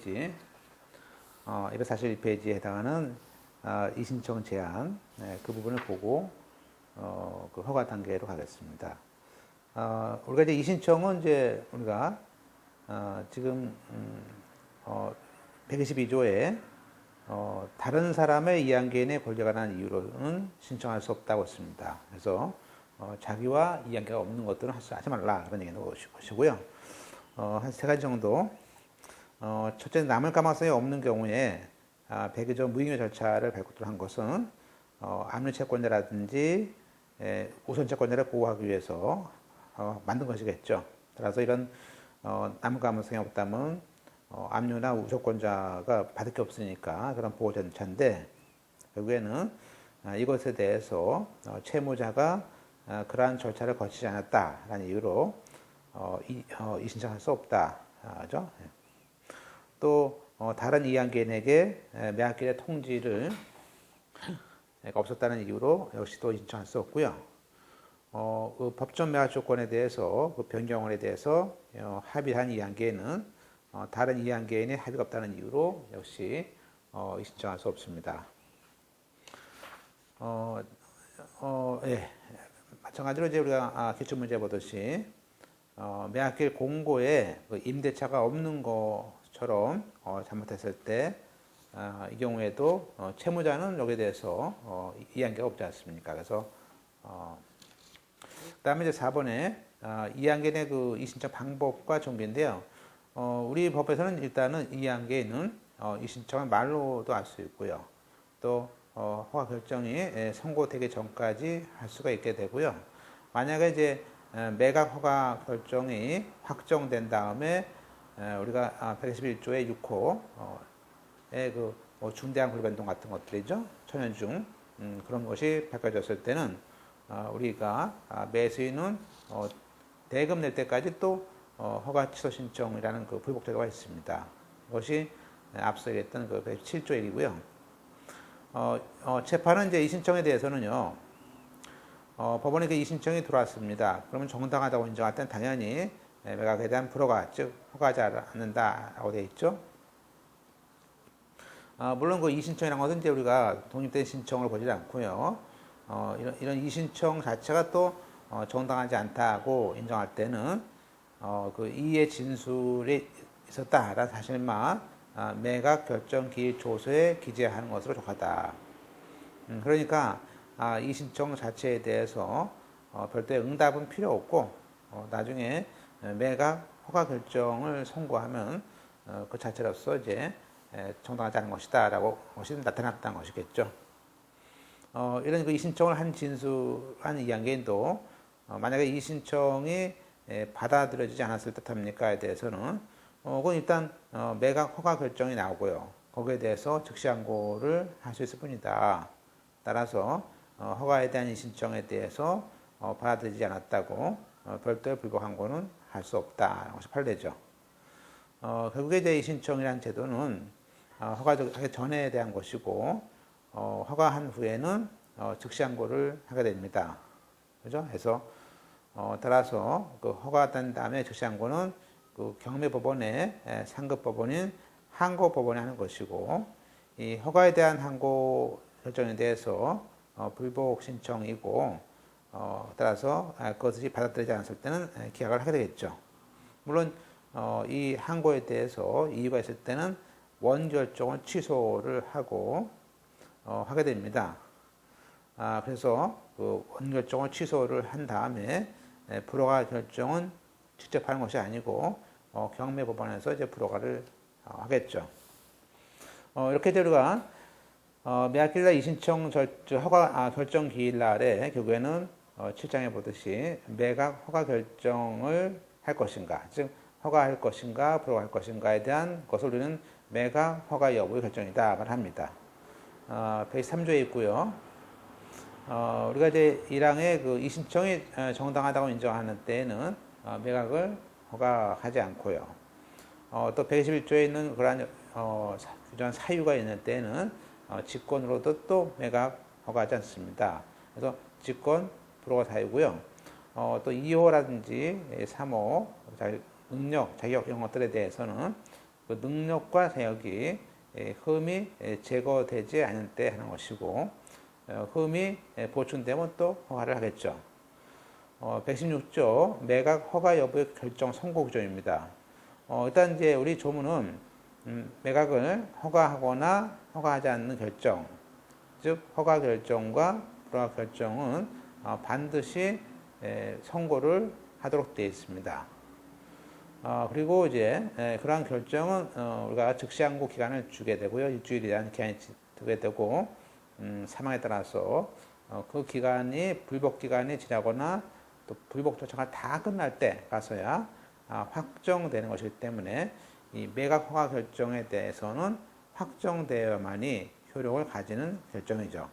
241페이지 241페이지에 해당하는 이신청 제한 그 부분을 보고 그 허가 단계로 가겠습니다. 우리가 이제 이신청은 이제 우리가 지금 122조에 다른 사람의 이양개인의 권리에 관한 이유로는 신청할 수 없다고 했습니다. 그래서 자기와 이양개가 없는 것들은 하지 말라 그런 얘기는 것이고요. 한 세 가지 정도. 첫째, 남을 가망성이 없는 경우에 102조 무익료 절차를 발급을 한 것은 압류 채권자라든지 우선 채권자를 보호하기 위해서 만든 것이겠죠. 따라서 이런 남을 가망성이 없다면 압류나 우선권자가 받을 게 없으니까 그런 보호 절차인데, 결국에는 이것에 대해서 채무자가 그러한 절차를 거치지 않았다라는 이유로 이신청할 수 없다죠. 또 다른 이양개인에게 매각길의 통지를 없었다는 이유로 역시 또 신청할 수 없고요. 그 법정 매각 조건에 대해서 그 변경에 대해서 합의한 이양개인은 다른 이양개인의 합의가 없다는 이유로 역시 신청할 수 없습니다. 예. 마찬가지로 이제 우리가 기출문제 보듯이 매각길 공고에 그 임대차가 없는 것처럼 잘못했을 때 이 경우에도 채무자는 여기에 대해서 이양개가 없지 않습니까? 그래서 그다음에 이제 4번에 이양개인의 그 이신청 방법과 종기인데요. 우리 법에서는 일단은 이양개인은 이신청을 말로도 할 수 있고요. 또 허가 결정이 선고되기 전까지 할 수가 있게 되고요. 만약에 이제 매각 허가 결정이 확정된 다음에 우리가 121조의 6호의 그 중대한 권리 변동 같은 것들이죠. 천연중 그런 것이 밝혀졌을 때는 우리가 매수인은 대금 낼 때까지 또 허가 취소 신청이라는 그 불복 제도가 있습니다. 이것이 앞서 얘기했던 그 117조 얘기고요. 재판은 이제 이 신청에 대해서는요, 법원에 그 이신청이 들어왔습니다. 그러면 정당하다고 인정할 때는 당연히 매각에 대한 불허가, 즉 허가하지 않는다라고 되어 있죠. 물론 그 이신청이라는 것은 이제 우리가 독립된 신청을 보지 않고요. 이런 이신청 자체가 또 정당하지 않다고 인정할 때는 그 이의 진술이 있었다라는 사실만 매각 결정 기일 조서에 기재하는 것으로 족하다. 그러니까 이 신청 자체에 대해서 별도의 응답은 필요 없고 나중에 매각 허가 결정을 선고하면 그 자체로서 이제 정당하지 않은 것이다라고 것이 나타났다는 것이겠죠. 이런 그 이 신청을 한 이양개인도 만약에 이 신청이 받아들여지지 않았을 듯합니까에 대해서는 그건 일단 매각 허가 결정이 나오고요. 거기에 대해서 즉시 항고를 할 수 있을 뿐이다. 따라서 허가에 대한 이 신청에 대해서 받아들이지 않았다고 별도의 불복 항고는 할 수 없다. 것이 판례죠. 결국에 이제 이 신청이라는 제도는 허가하기 전에 대한 것이고 허가한 후에는 즉시 항고를 하게 됩니다. 그죠? 그래서 따라서 그 허가된 다음에 즉시 항고는 그 경매법원의 상급법원인 항고법원이 하는 것이고, 이 허가에 대한 항고 결정에 대해서 불복 신청이고, 따라서 그것이 받아들이지 않았을 때는 기각을 하게 되겠죠. 물론 이 항고에 대해서 이유가 있을 때는 원결정을 취소를 하고 하게 됩니다. 그래서 그 원결정을 취소를 한 다음에 불허가 결정은 직접 하는 것이 아니고 경매법원에서 이제 불허가를 하겠죠. 이렇게 우리가 매각기일날 이신청 허가 결정 기일날에 결국에는 7장에 보듯이 매각 허가 결정을 할 것인가, 즉 허가할 것인가 불허할 것인가에 대한 것을 우리는 매각 허가 여부의 결정이다 말합니다. 페이지 3조에 있고요. 우리가 이제 1항의 그 이신청이 정당하다고 인정하는 때에는 매각을 허가하지 않고요. 또 121조에 있는 그러한 규정한 사유가 있는 때에는 직권으로도 또 매각 허가하지 않습니다. 그래서 직권 불허가 사유고요. 또 2호라든지 3호 능력, 자격 이런 것들에 대해서는 그 능력과 세력이 흠이 제거되지 않을 때 하는 것이고, 흠이 보충되면 또 허가를 하겠죠. 116조 매각 허가 여부의 결정 선고 규정입니다. 일단 이제 우리 조문은 매각을 허가하거나 허가하지 않는 결정, 즉 허가 결정과 불허가 결정은 반드시 선고를 하도록 되어 있습니다. 그리고 이제 그러한 결정은 우리가 즉시항고 기간을 주게 되고요. 일주일이라는 기간이 두게 되고, 사망에 따라서 그 기간이 불복 기간이 지나거나 또 불복 절차가 다 끝날 때 가서야 확정되는 것이기 때문에 이 매각 허가 결정에 대해서는 확정되어야만이 효력을 가지는 결정이죠.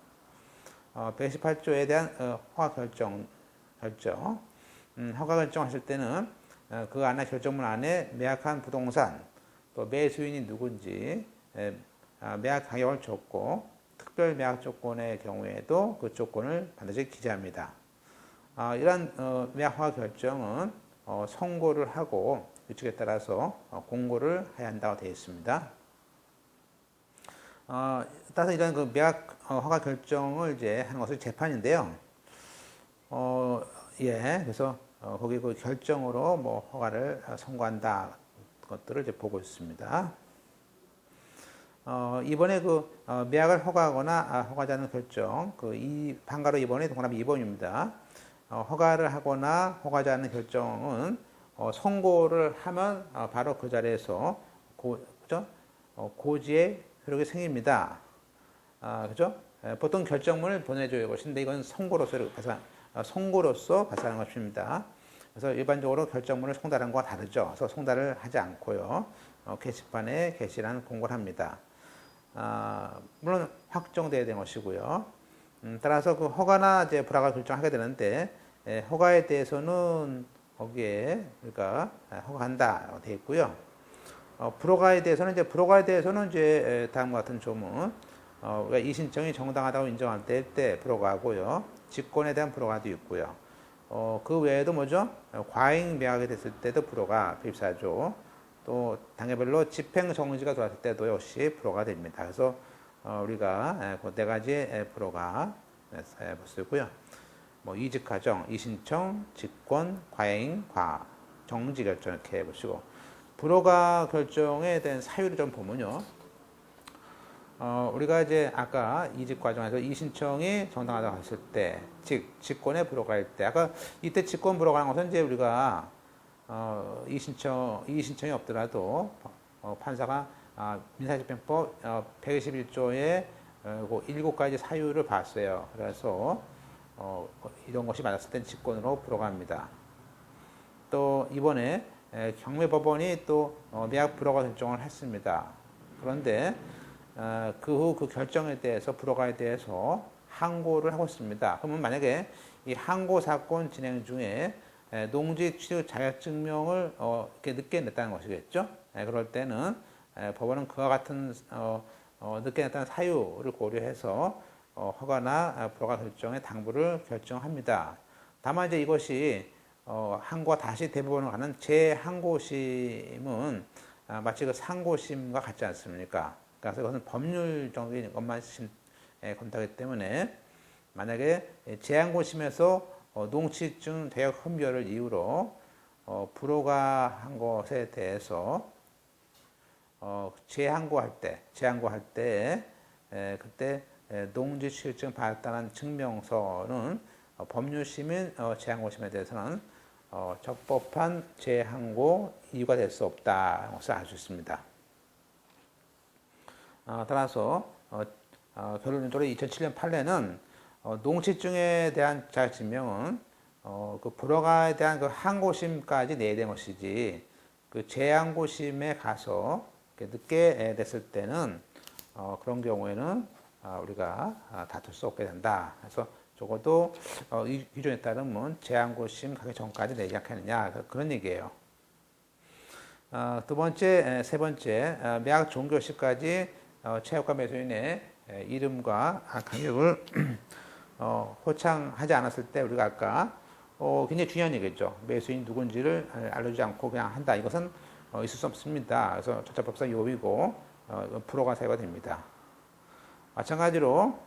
118조에 대한 허가 결정, 허가 결정하실 때는 그 안에 결정문 안에 매각한 부동산, 또 매수인이 누군지, 매각 가격을 적고 특별 매각 조건의 경우에도 그 조건을 반드시 기재합니다. 이러한 매각 허가 결정은 선고를 하고 규칙에 따라서 공고를 해야 한다고 되어 있습니다. 따라서 이런 그 매각 허가 결정을 이제 하는 것이 재판인데요. 그래서 거기 그 결정으로 뭐 허가를 선고한다 것들을 이제 보고 있습니다. 이번에 그 매각을 허가하거나 허가하지 않는 결정, 그 이 판가로 2번에 동그라미 2번입니다. 허가를 하거나 허가하지 않는 결정은 선고를 하면 바로 그 자리에서 고지의 효력이 생깁니다. 그죠? 보통 결정문을 보내줘야 것인데 이건 선고로서 발생하는 것입니다. 그래서 일반적으로 결정문을 송달한 것과 다르죠. 그래서 송달을 하지 않고요. 게시판에 게시라는 공고를 합니다. 물론 확정되어야 되는 것이고요. 따라서 그 허가나 이제 불허가 결정하게 되는데, 허가에 대해서는 거기에 우리가 허가한다라고 되어 있고요. 불허가에 대해서는 이제 다음과 같은 조문, 우리가 이 신청이 정당하다고 인정할 때 불허가하고요. 직권에 대한 불허가도 있고요. 그 외에도 뭐죠? 과잉 매각이 됐을 때도 불허가 필사죠. 또 단계별로 집행 정지가 들어왔을 때도 역시 불허가 됩니다. 그래서 우리가 그 네 가지의 불허가 볼 수 있고요. 뭐 이직과정, 이신청, 직권, 과잉, 정지 결정 이렇게 보시고, 불허가 결정에 대한 사유를 좀 보면요. 우리가 이제 아까 이직 과정에서 이신청이 정당하다고 했을 때, 즉 직권의 불허가일 때, 아까 이때 직권 불허가는 것은 이제 우리가 이신청이 없더라도 판사가 민사집행법 121조의 7가지 사유를 봤어요. 그래서 이런 것이 맞았을 땐 직권으로 불허가합니다. 또 이번에 경매법원이 또 매각 불허가 결정을 했습니다. 그런데 그 후 그 결정에 대해서 불허가에 대해서 항고를 하고 있습니다. 그러면 만약에 이 항고 사건 진행 중에 농지 취득 자격증명을 이렇게 늦게 냈다는 것이겠죠. 그럴 때는 법원은 그와 같은 늦게 냈다는 사유를 고려해서 허가나 불허가 결정의 당부를 결정합니다. 다만 이제 이것이 항고가 다시 대법원으로 가는 재항고심은 마치 그 상고심과 같지 않습니까? 그래서 이것은 법률적인 것만 검토하기 때문에 만약에 재항고심에서 농취증 대역 흠결을 이유로 불허가한 것에 대해서 재항고할 때 그때 농지 취득증 발달한 증명서는 법률심인 재항고심에 대해서는 적법한 재항고 이유가 될 수 없다는 것을 알 수 있습니다. 따라서 결론적으로 2007년 판례는 농취증에 대한 자격증명은 그 불허가에 대한 그 항고심까지 내야 되는 것이지, 그 재항고심에 가서 늦게 됐을 때는 그런 경우에는 우리가 다툴 수 없게 된다. 그래서 적어도 이 기준에 따르면 재항고심 가기 전까지 내지 않겠느냐, 그런 얘기예요. 세 번째, 매각 종료 시까지 채역과 매수인의 이름과 가격을 호창하지 않았을 때 우리가 아까 굉장히 중요한 얘기죠. 매수인 누군지를 알려주지 않고 그냥 한다. 이것은 있을 수 없습니다. 그래서 절차법상 요이고 불허가 사유가 됩니다. 마찬가지로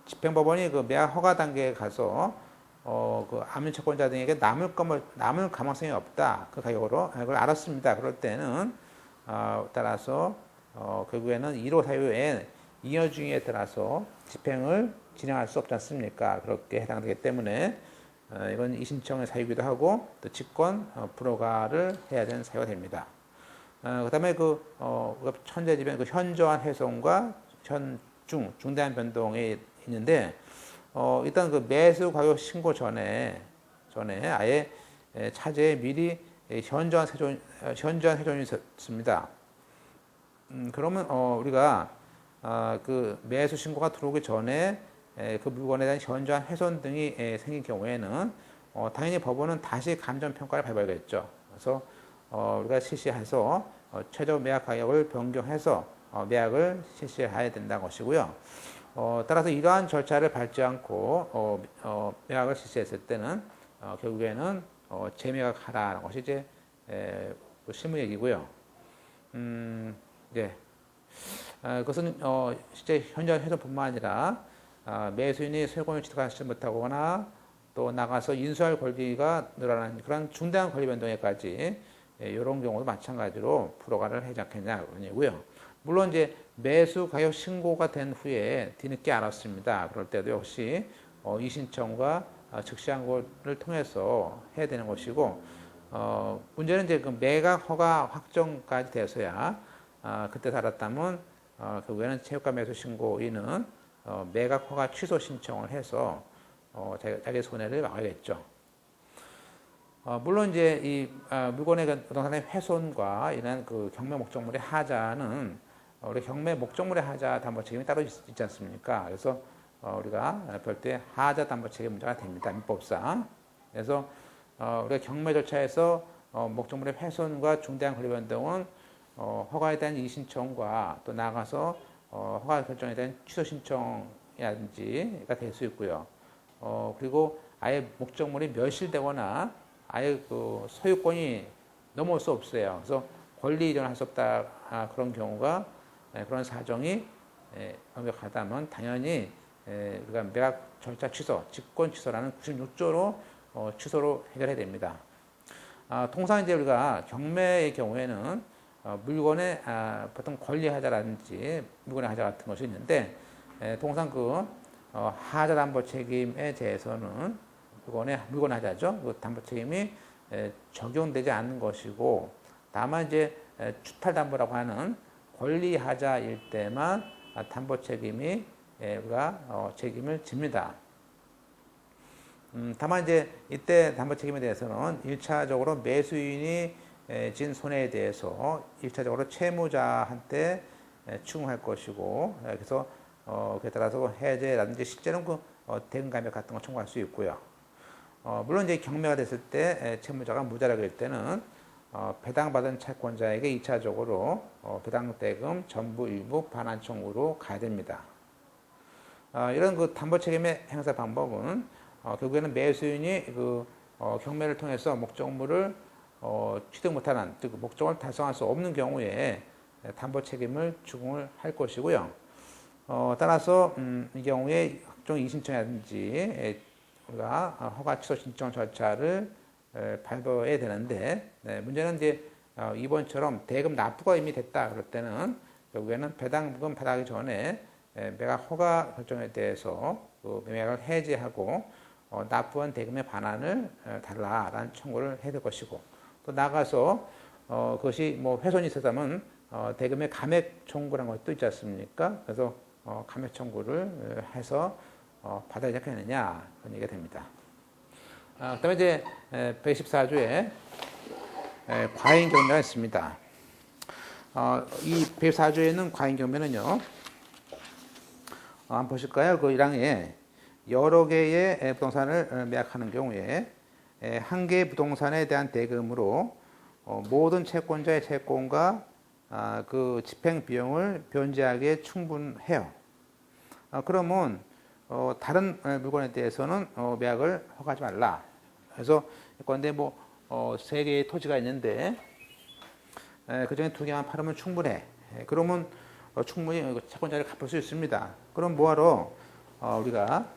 집행법원이 그 매각 허가 단계에 가서 그 암유 채권자 등에게 남을 가망성이 없다. 그 가격으로 그걸 알았습니다. 그럴 때는 따라서 결국에는 1호 사유에 이여 중에 따라서 집행을 진행할 수 없지 않습니까? 그렇게 해당되기 때문에 이건 이신청의 사유이기도 하고 또 직권 불허가를 해야 되는 사유가 됩니다. 그다음에 천재지변 현저한 훼손과 중대한 변동이 있는데 일단 그 매수 가격 신고 전에 아예 차제에 미리 현저한 훼손이 있었습니다. 그러면 우리가 그 매수 신고가 들어오기 전에 그 물건에 대한 현저한 훼손 등이 생긴 경우에는 당연히 법원은 다시 감정평가를 밟아야겠죠. 그래서 우리가 실시해서 최저 매각 가격을 변경해서 매각을 실시해야 된다는 것이고요. 따라서 이러한 절차를 밟지 않고 매각을 실시했을 때는 결국에는 재매각하라는 것이 이제 실무 얘기고요. 네. 그것은 실제 현저한 훼손뿐만 아니라 매수인이 소유권을 취득하지 못하거나 또 나가서 인수할 권리가 늘어나는 그런 중대한 권리 변동에까지 이런 경우도 마찬가지로 불허가를 하지 않겠냐 그런 얘기고요. 물론 이제 매수 가격 신고가 된 후에 뒤늦게 알았습니다. 그럴 때도 역시 이신청과 즉시항고를 통해서 해야 되는 것이고 문제는 이제 그 매각 허가 확정까지 돼서야 그때 알았다면 결국에는 체육관 매수 신고인은 매각 허가 취소 신청을 해서 자기 손해를 막아야겠죠. 물론 이제 이 물건의 부동산의 훼손과 이런 그 경매 목적물의 하자는 우리 경매 목적물의 하자 담보 책임이 따로 있지 않습니까? 그래서 우리가 별도의 하자 담보 책임 문제가 됩니다. 민법상. 그래서 우리가 경매 절차에서 목적물의 훼손과 중대한 권리 변동은 허가에 대한 이의신청과 또 나아가서 허가 결정에 대한 취소 신청이라든지가 될 수 있고요. 그리고 아예 목적물이 멸실되거나 아예 그 소유권이 넘어올 수 없어요. 그래서 권리 이전을 할 수 없다 그런 경우가 그런 사정이 명백하다면 당연히 우리가 매각 절차 취소, 직권 취소라는 96조로 취소로 해결해야 됩니다. 통상 이제 우리가 경매의 경우에는 물건의 보통 권리 하자라든지 물건의 하자 같은 것이 있는데 통상 그 하자 담보 책임에 대해서는 물건 하자죠. 그 담보 책임이 적용되지 않는 것이고 다만 이제 추탈 담보라고 하는 권리 하자일 때만 담보 책임이 우리가 책임을 집니다. 다만 이제 이때 담보 책임에 대해서는 1차적으로 매수인이 진 손해에 대해서 1차적으로 채무자한테 추궁할 것이고 그래서 그에 따라서 해제라든지 실제는 그 대금 감액 같은 거 청구할 수 있고요. 물론 이제 경매가 됐을 때 채무자가 무자력일 때는 배당받은 채권자에게 2차적으로 배당 대금 전부 일부 반환 청구로 가야 됩니다. 이런 그 담보 책임의 행사 방법은 결국에는 매수인이 그 경매를 통해서 목적물을 취득 못하는 즉 목적을 달성할 수 없는 경우에 담보 책임을 추궁을 할 것이고요. 따라서 이 경우에 각종 이의신청이라든지 우리가 허가 취소 신청 절차를 밟아야 되는데 문제는 이제 이번처럼 대금 납부가 이미 됐다 그럴 때는 결국에는 배당금 받아가기 전에 매각 허가 결정에 대해서 그 매각을 해지하고 납부한 대금의 반환을 달라라는 청구를 해야 될 것이고 또 나가서 그것이 뭐 훼손이 있었다면 대금의 감액 청구라는 것도 있지 않습니까? 그래서 감액 청구를 해서 받아야 되느냐 그런 얘기가 됩니다. 그다음에 이제 114조에 과잉 경매가 있습니다. 이 114조에는 과잉 경매는요. 한번 보실까요? 그 1항에 여러 개의 부동산을 매각하는 경우에 한 개의 부동산에 대한 대금으로 모든 채권자의 채권과 그 집행 비용을 변제하기에 충분해요. 그러면 다른 물건에 대해서는 매각을 허가하지 말라. 그래서 그런데 뭐 세 개의 토지가 있는데 그 중에 2개만 팔으면 충분해. 그러면 충분히 채권자를 갚을 수 있습니다. 그럼 뭐하러 우리가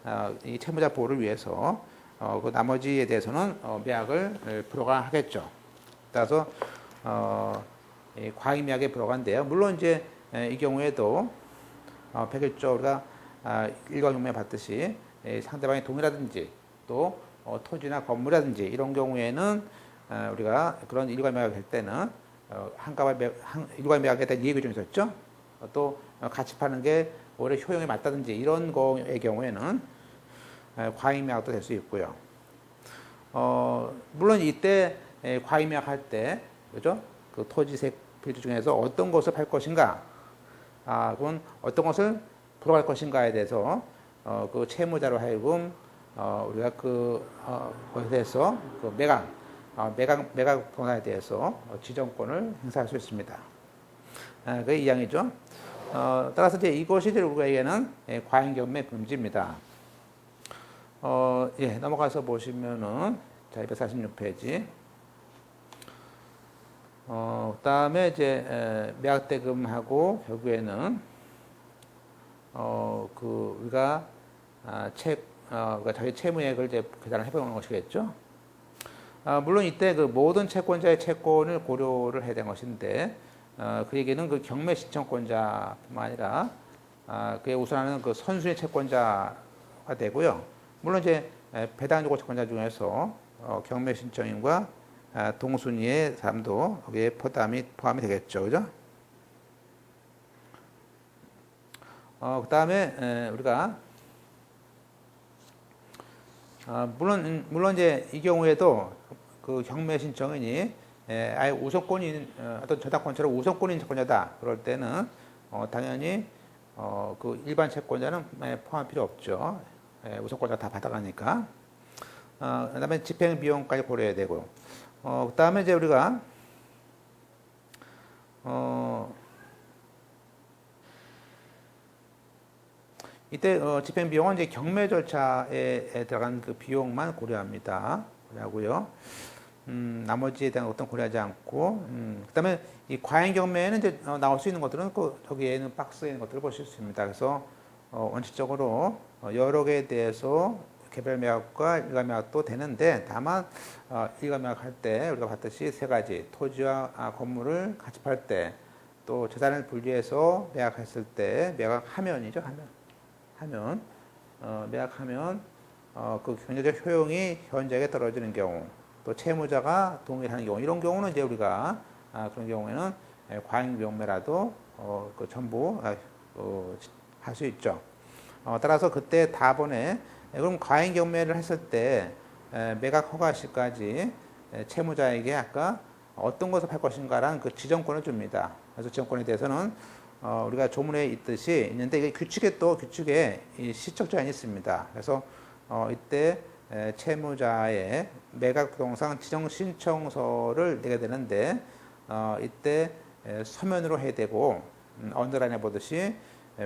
이 채무자 보호를 위해서 그 나머지에 대해서는 매각을 불허하겠죠. 따라서 과잉매각에 불허한데요. 물론 이제 이 경우에도 101조 우리가 일괄 경매 받듯이 상대방의 동의라든지 또 토지나 건물이라든지 이런 경우에는 우리가 그런 일괄 매각할 때는 일괄 매각에 대한 이해 규정이 있었죠. 또 같이 파는 게 오히려 효용이 맞다든지 이런 거의 경우에는 과잉 매각도 될 수 있고요. 물론 이때 과잉 매각할 때 그죠? 그 토지색 필지 중에서 어떤 것을 팔 것인가, 그건 어떤 것을 불허할 것인가에 대해서 그 채무자로 하여금 우리가 거기에 대해서 그 매각 부동산에 대해서 지정권을 행사할 수 있습니다. 그게 2항이죠. 따라서 이제 이것이 우리에게는 과잉경매 금지입니다. 넘어가서 보시면은 자 246페이지. 그다음에 이제 매각대금하고 결국에는 우리가 그러니까 자기 채무액을 이제 계산을 해보는 것이겠죠. 물론 이때 그 모든 채권자의 채권을 고려를 해야 되는 것인데, 그 얘기는 그 경매 신청권자뿐만 아니라 그에 우선하는 그 선순위 채권자가 되고요. 물론 이제 배당 요구 채권자 중에서 경매 신청인과 동순위의 사람도 거기에 포함이 되겠죠, 그죠? 그 다음에 우리가 물론 이제 이 경우에도 그 경매 신청인이 아예 우선권인 어떤 저당권처럼 우선권인 채권자다 그럴 때는 당연히 그 일반 채권자는 포함 필요 없죠. 우선권자 다 받아가니까. 그다음에 집행 비용까지 고려해야 되고. 그다음에 이제 우리가 이때 집행 비용은 이제 경매 절차에 들어간 그 비용만 고려합니다. 고려하고요. 나머지에 대한 것들은 고려하지 않고, 그다음에 이 과잉 경매에는 이제 나올 수 있는 것들은 저기에 있는 박스에 있는 것들을 보실 수 있습니다. 그래서 원칙적으로 여러 개에 대해서 개별 매각과 일괄 매각도 되는데, 다만 일괄 매각할 때 우리가 봤듯이 3가지 토지와 건물을 같이 팔 때, 또 재산을 분리해서 매각했을 때 매각하면이죠. 매각하면 그 경제적 효용이 현저하게 떨어지는 경우, 또 채무자가 동의를 하는 경우, 이런 경우는 이제 우리가 그런 경우에는 과잉 경매라도 전부 할 수 있죠. 따라서 그때 답안에 그럼 과잉 경매를 했을 때 매각 허가 시까지 채무자에게 아까 어떤 것을 팔 것인가라는 그 지정권을 줍니다. 그래서 지정권에 대해서는 우리가 조문에 있듯이 있는데, 이게 규칙에 이 시적 제한이 있습니다. 그래서 이때 채무자의 매각 부동산 지정 신청서를 내게 되는데, 이때 서면으로 해야 되고, 언더라인에 보듯이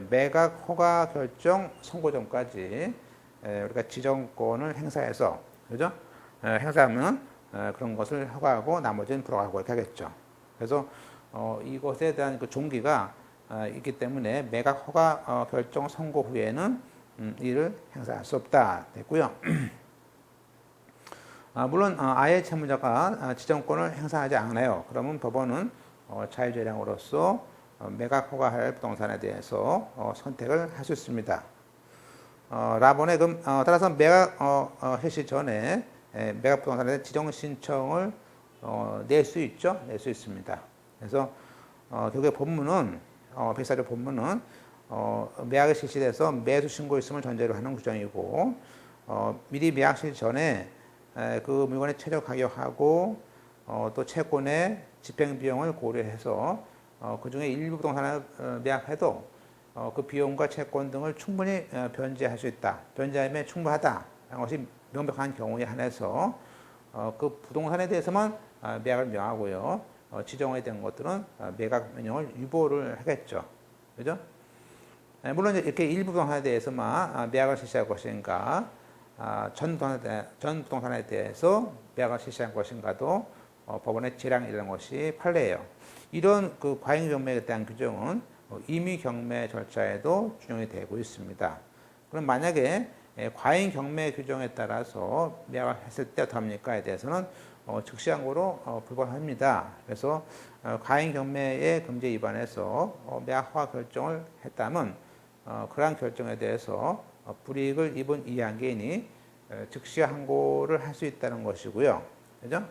매각 허가 결정 선고 전까지 우리가 지정권을 행사해서, 그죠? 행사하면 그런 것을 허가하고 나머지는 불허하고 이렇게 하겠죠. 그래서 이것에 대한 그 종기가 있기 때문에 매각 허가 결정 선고 후에는 이를 행사할 수 없다 됐고요. 물론 아예 채무자가 지정권을 행사하지 않아요. 그러면 법원은 자유재량으로서 매각 허가할 부동산에 대해서 선택을 할 수 있습니다. 라본에 따라서 매각 해시 전에 매각 부동산에 대한 지정 신청을 낼 수 있죠. 낼 수 있습니다. 그래서 결국에 본문은 104조 본문은 매각이 실시돼서 매수 신고 있음을 전제로 하는 규정이고, 미리 매각 실시 전에 그 물건의 최저 가격하고 또 채권의 집행 비용을 고려해서 그 중에 일부 부동산을 매각해도 그 비용과 채권 등을 충분히 변제할 수 있다. 변제하면 충분하다. 라는 것이 명백한 경우에 한해서 그 부동산에 대해서만 매각을 명하고요. 지정에 대한 것들은 매각 명령을 유보를 하겠죠. 그죠? 물론 이렇게 일부 부동산에 대해서만 매각을 실시할 것인가, 전 부동산에 대해서 매각을 실시할 것인가도 법원의 재량이라는 것이 판례예요. 이런 그 과잉 경매에 대한 규정은 임의 경매 절차에도 준용이 되고 있습니다. 그럼 만약에 과잉 경매 규정에 따라서 매각을 했을 때 어떡합니까에 대해서는 즉시항고로 불벌합니다. 그래서 과잉 경매의 금지 위반해서 매각 허가 결정을 했다면 그러한 결정에 대해서 불이익을 입은 이양개인이 즉시항고를 할 수 있다는 것이고요. 그죠?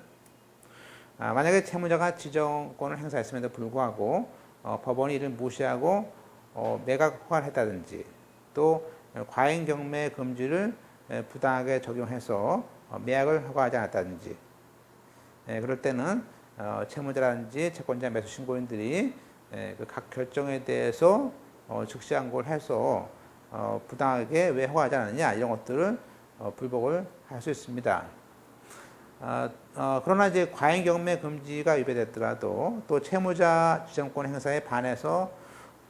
만약에 채무자가 지정권을 행사했음에도 불구하고 법원이 이를 무시하고 매각 허가를 했다든지 또 과잉 경매 금지를 부당하게 적용해서 매각을 허가하지 않았다든지 그럴 때는 채무자라든지 채권자 매수 신고인들이 그 각 결정에 대해서 즉시항고를 해서 부당하게 왜 허가하지 않았느냐 이런 것들을 불복을 할 수 있습니다. 그러나 이제 과잉 경매 금지가 위배됐더라도 또 채무자 지정권 행사에 반해서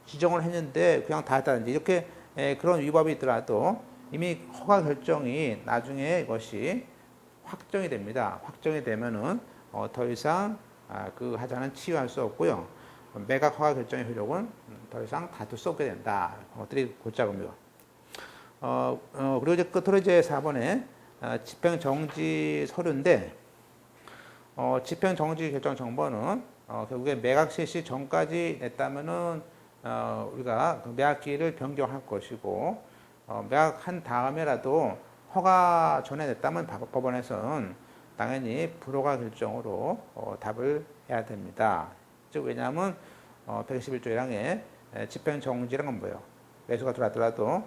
지정을 했는데 그냥 다 했다든지 이렇게 그런 위법이 있더라도 이미 허가 결정이 나중에 이것이 확정이 됩니다. 확정이 되면은 더 이상 그 하자는 치유할 수 없고요. 매각 허가 결정의 효력은 더 이상 다툴 수 없게 된다. 그것들이 골자고요. 그리고 이제 끝으로 이제 4번에 집행정지 서류인데 집행정지 결정 정보는 결국에 매각 실시 전까지 냈다면은 우리가 그 매각기일을 변경할 것이고 매각한 다음에라도 허가 전에 냈다면 법원에서는 당연히 불허가 결정으로 답을 해야 됩니다. 즉 왜냐하면 121조 1항에 집행정지라는 건 뭐예요? 매수가 들어왔더라도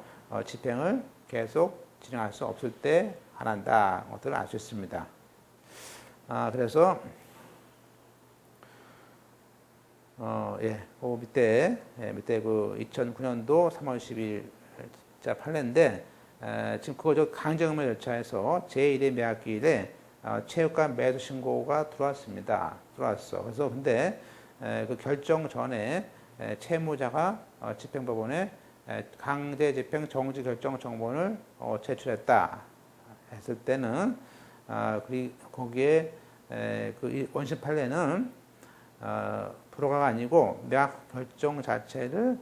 집행을 계속 진행할 수 없을 때 안 한다. 것들을 알 수 있습니다. 그래서 그 밑에 그 2009년도 3월 10일자 판례인데 지금 그거 강제경매 절차에서 제1의 매각기일에 최유가 매수 신고가 들어왔습니다. 들어왔어. 그래서 근데 그 결정 전에 채무자가 집행법원에 강제 집행 정지 결정 정본을 제출했다 했을 때는 거기에 그 원심 판례는 불허가가 아니고 매각 결정 자체를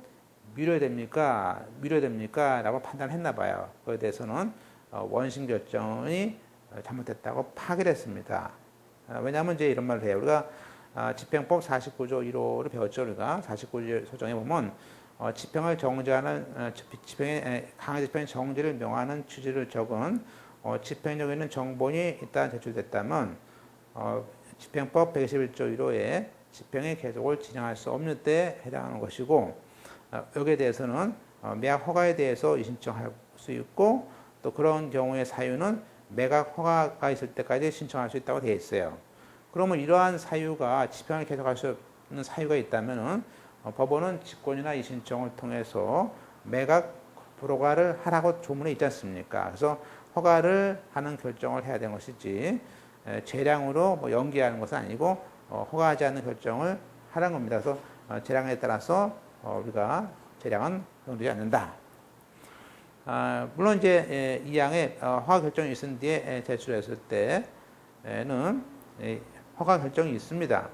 미뤄야 됩니까? 미뤄야 됩니까? 라고 판단했나 봐요. 그에 대해서는 원심 결정이 잘못됐다고 파기를 했습니다. 왜냐하면 이제 이런 말을 해요. 우리가 집행법 49조 1호를 배웠죠. 우리가 49조 소정에 보면 집행을 정지하는 강제 집행 정지를 명하는 취지를 적은 집행력에 있는 정본이 일단 제출됐다면 집행법 121조 1호에 집행의 계속을 진행할 수 없는 때에 해당하는 것이고 여기에 대해서는 매각 허가에 대해서 이의신청할 수 있고 또 그런 경우의 사유는 매각 허가가 있을 때까지 신청할 수 있다고 되어 있어요. 그러면 이러한 사유가 집행을 계속할 수 없는 사유가 있다면 법원은 직권이나 이의신청을 통해서 매각 불허가를 하라고 조문에 있지 않습니까? 그래서 허가를 하는 결정을 해야 되는 것이지 재량으로 연기하는 것은 아니고 허가하지 않는 결정을 하라는 겁니다. 그래서 재량에 따라서 우리가 재량은 허용되지 않는다. 물론 이제 이 양의 허가 결정이 있은 뒤에 제출했을 때는 허가 결정이 있습니다.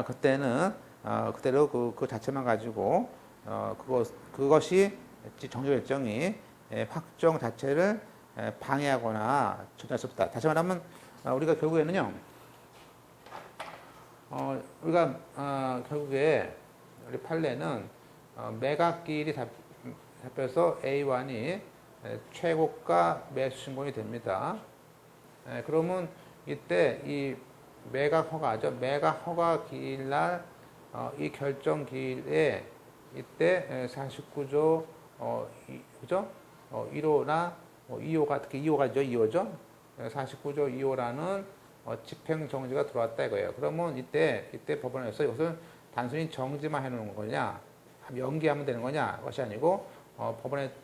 그때는 그대로 그 자체만 가지고 그것이 정지 결정이 확정 자체를 방해하거나 저지할 수 없다. 다시 말하면 우리가 결국에는요. 우리가 결국에 우리 판례는 매각기일이 잡혀서 A1이 최고가 매수 신고이 됩니다. 그러면 이때 이 매각 허가죠. 매각 허가 기일날 이 결정 기일에 이때 49조 그죠? 1호나 2호가 특히 2호가죠. 2호죠. 49조 2호라는 집행 정지가 들어왔다 이거예요. 그러면 이때 법원에서 이것을 단순히 정지만 해놓는 거냐, 연기하면 되는 거냐, 그것이 아니고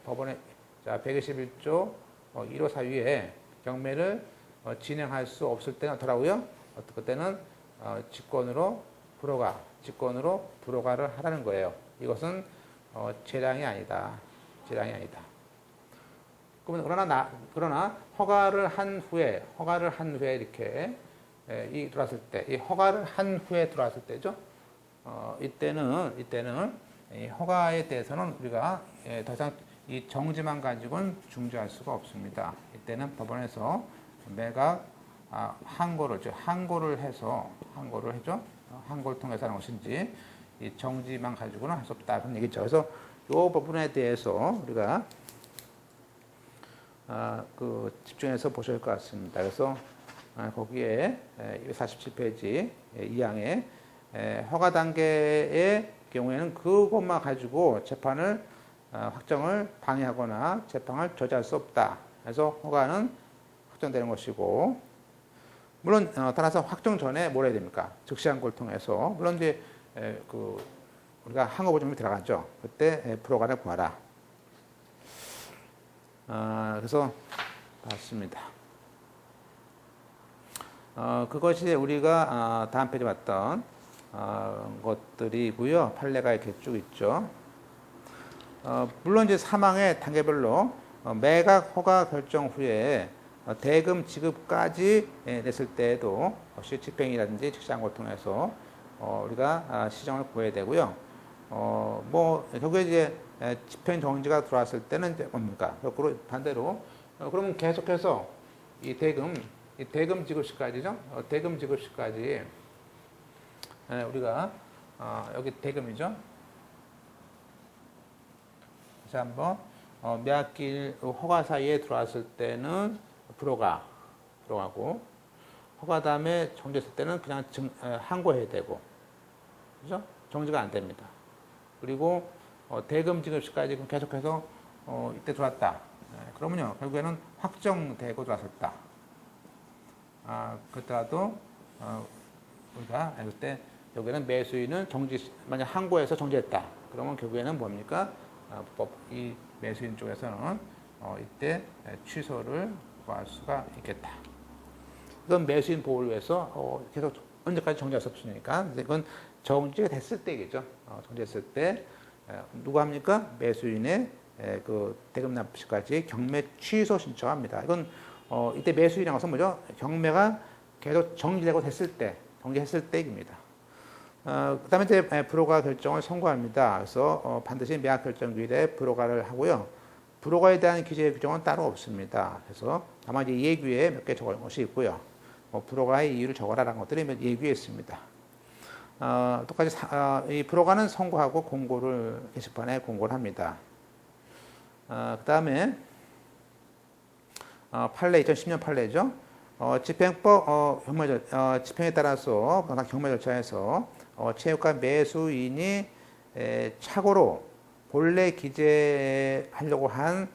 법원에 자 121조 1호 사유에 경매를 진행할 수 없을 때는 어떠라고요? 그때는 직권으로 불허가를 하라는 거예요. 이것은 재량이 아니다. 재량이 아니다. 그러나 허가를 한 후에 이렇게 이 들어왔을 때, 이 허가를 한 후에 들어왔을 때죠. 이때는 이 허가에 대해서는 우리가 더 이상 이 정지만 가지고는 중지할 수가 없습니다. 이때는 법원에서 매각 항고를 해서 항고를 통해서 하는 것인지 이 정지만 가지고는 할 수 없다 그런 얘기죠. 그래서 이 부분에 대해서 우리가 집중해서 보셔야 할 것 같습니다. 그래서 거기에 247페이지 2항에 허가 단계의 경우에는 그것만 가지고 재판을 확정을 방해하거나 재판을 저지할 수 없다. 그래서 허가는 확정되는 것이고, 물론 따라서 확정 전에 뭘 해야 됩니까? 즉시 항고를 통해서 물론 이제 우리가 항고 보증이 들어가죠. 그때 불허가를 구하라. 그래서 봤습니다. 그것이 우리가 다음 페이지에 봤던 것들이고요. 판례가 이렇게 쭉 있죠. 물론 이제 사망의 단계별로 매각 허가 결정 후에 대금 지급까지 냈을 때에도 역시 집행이라든지 즉시항고를 통해서 우리가 시정을 구해야 되고요. 결국에 이제 집행 정지가 들어왔을 때는 이제 뭡니까? 거꾸로 반대로 그러면 계속해서 이 대금 지급시까지죠. 대금 지급시까지 우리가 여기 대금이죠. 다시 한번 매각기일 허가 사이에 들어왔을 때는 불허가고 허가 다음에 정지했을 때는 그냥 항고해야 되고, 그죠? 정지가 안 됩니다. 그리고 대금 지급시까지 계속해서 이때 들어왔다. 그러면요 결국에는 확정되고 들어왔었다. 그렇더라도 우리가 그때 여기는 매수인은 만약 항고해서 정지했다. 그러면 결국에는 뭡니까? 이 매수인 쪽에서는 이때 취소를 구할 수가 있겠다. 이건 매수인 보호를 위해서 계속 언제까지 정지할 수 없으니까 이건 정지가 됐을 때겠죠. 정지했을 때 누가 합니까? 매수인의 그 대금 납부시까지 경매 취소 신청합니다. 이건 이때 매수인이라는 것은 뭐죠? 경매가 계속 정지되고 정지했을 때입니다. 그다음에 이제 불허가 결정을 선고합니다. 그래서 반드시 매각 결정기일에 불허가를 하고요. 불허가에 대한 기재 규정은 따로 없습니다. 그래서 다만 이제 예규에 몇 개 적어놓은 것이 있고요. 불허가의 이유를 적어라라는 것들이 예규에 있습니다. 똑같이 이 불허가는 선고하고 공고를 게시판에 공고를 합니다. 그다음에 판례 2010년 판례죠. 집행법 집행에 따라서 경매 절차에서 채무가 매수인이 착오로 본래 기재하려고 한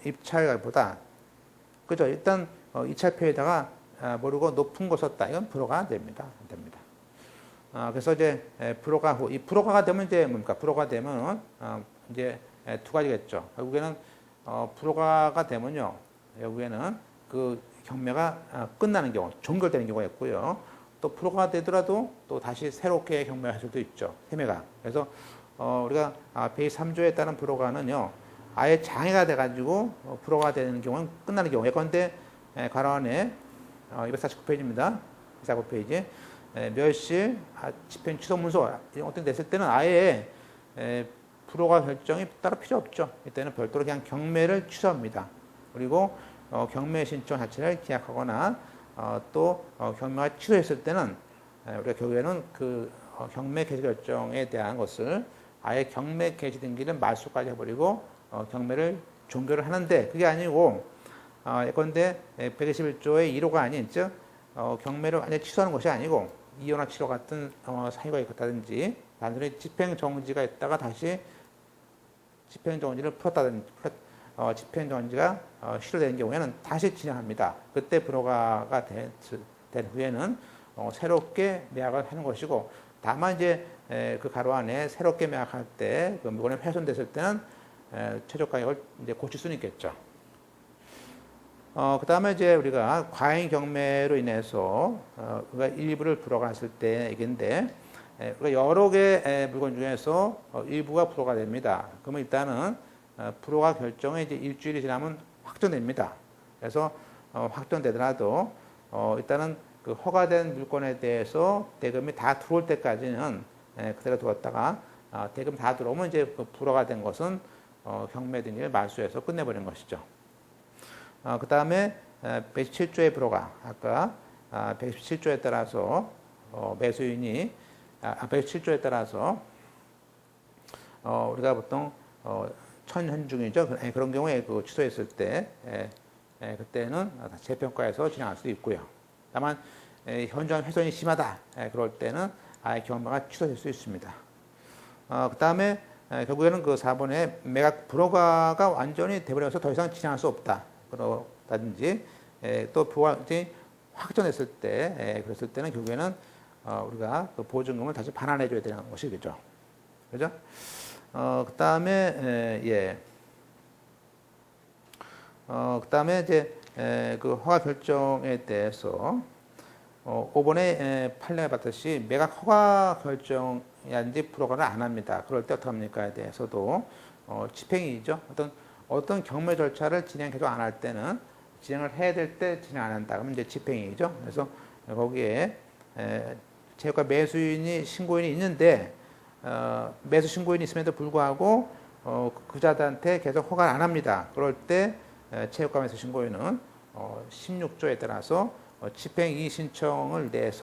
입찰보다 그죠? 일단 입찰표에다가 모르고 높은 거 썼다. 이건 불허가 안 됩니다. 그래서 이제 불허가 후 이 불허가가 되면 이제 뭡니까? 불허가 되면 이제 두 가지겠죠. 결국에는 불허가가 되면요. 결국에는 그 경매가 끝나는 경우, 종결되는 경우가 있고요. 또 불허가 되더라도 또 다시 새롭게 경매할 수도 있죠. 세매가. 그래서 우리가 제3조에 따른 불허가는요. 아예 장애가 돼가지고 불허가 되는 경우는 끝나는 경우. 예컨대 가로안에 249페이지입니다. 249페이지. 멸실, 집행 취소 문서 어떻게 됐을 때는 아예 불허가 결정이 따로 필요 없죠. 이때는 별도로 그냥 경매를 취소합니다. 그리고 경매 신청 자체를 기약하거나 또 경매가 취소했을 때는 우리가 결국에는 그 경매 개시 결정에 대한 것을 아예 경매 개시 등기를 말소까지 해버리고 경매를 종결을 하는데 그게 아니고 예컨대 121조의 1호가 아닌 즉 경매를 완전히 취소하는 것이 아니고 이혼화 치료 같은 사유가 있다든지 단순히 집행정지가 있다가 다시 집행정지를 풀었다든지 집행정지가 실효되는 경우에는 다시 진행합니다. 그때 불허가가 된 후에는 새롭게 매각을 하는 것이고 다만 이제 그 가로 안에 새롭게 매각할 때 그 물건이 훼손됐을 때는 최저 가격을 이제 고칠 수는 있겠죠. 그 다음에 이제 우리가 과잉 경매로 인해서 우리가 일부를 불허가 했을 때 얘기인데 우리가 여러 개의 물건 중에서 일부가 불허가 됩니다. 그러면 일단은 불허가 결정이 이제 일주일이 지나면 확정됩니다. 그래서 확정되더라도 일단은 그 허가된 물건에 대해서 대금이 다 들어올 때까지는 그대로 두었다가 대금 다 들어오면 이제 그 불허가 된 것은 경매 등기를 말소해서 끝내버리는 것이죠. 그 다음에 117조의 불허가 아까 117조에 따라서 매수인이 117조에 따라서 우리가 보통 천현중이죠. 그런 경우에 그 취소했을 때 그때는 재평가해서 진행할 수 있고요. 다만 현장 훼손이 심하다 그럴 때는 아예 경매가 취소될 수 있습니다. 그 다음에 결국에는 그 4번에 매각 불허가가 완전히 돼버려서 더 이상 진행할 수 없다. 그러다든지 또 보완이 확정했을 때 그랬을 때는 결국에는 우리가 그 보증금을 다시 반환해줘야 되는 것이겠죠. 그죠? 그 다음에 그 다음에 이제 그 허가 결정에 대해서 5번에 판례에 봤듯이 매각 허가 결정이라든지 불허가를 안 합니다. 그럴 때 어떻게 합니까에 대해서도 집행이죠. 어떤 경매 절차를 진행 계속 안 할 때는 진행을 해야 될 때 진행 안 한다. 그러면 이제 집행이죠. 그래서 거기에 체육과 매수인이 신고인이 있는데 매수 신고인이 있음에도 불구하고 그자들한테 계속 허가를 안 합니다. 그럴 때 체육과 매수 신고인은 16조에 따라서 집행 이의 신청을 내서